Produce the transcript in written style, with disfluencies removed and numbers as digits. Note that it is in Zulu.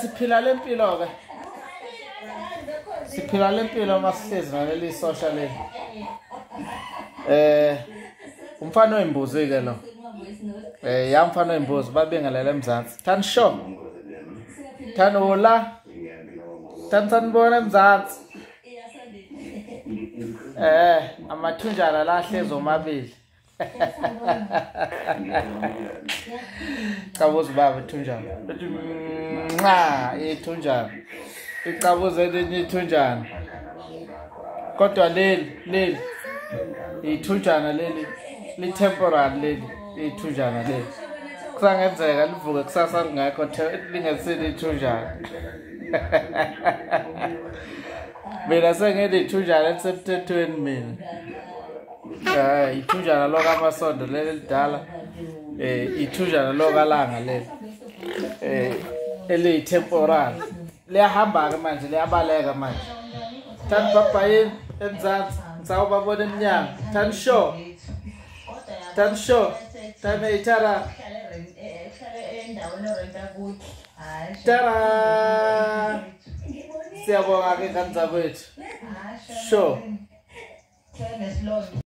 Siphila lempilo ke. Siphila lempilo masihlezi naleli social le. Umfana oyimbuzi ke lo. Ya umfana oyimbuzi babengalela eMzansi. Thani sho. Thani ola. Thani sanibona eMzansi. Amathunjana la hlezi omabili. Kabuza baba ithunjana. Ithunjana. Icabuze elinye ithunjana. Kodwa leli ithunjana leli li temporary leli ithunjana leli. Kusangenzeka livuke kusasa lingekho lingesile ithunjana. Mina sengede ithunjana elisemthethweni mina. Ithunjana lokamasondo leli lidala. Ithunjana lokalanga leli. Eli temporary. Liyahamba ke manje liyabaleka manje. Thani papa yini eMzansi ngisawubabona eminyaka. Thani sho. Thani sho. Thani ithara. Tara. Siyabonga ke kanza kwethu. Sho.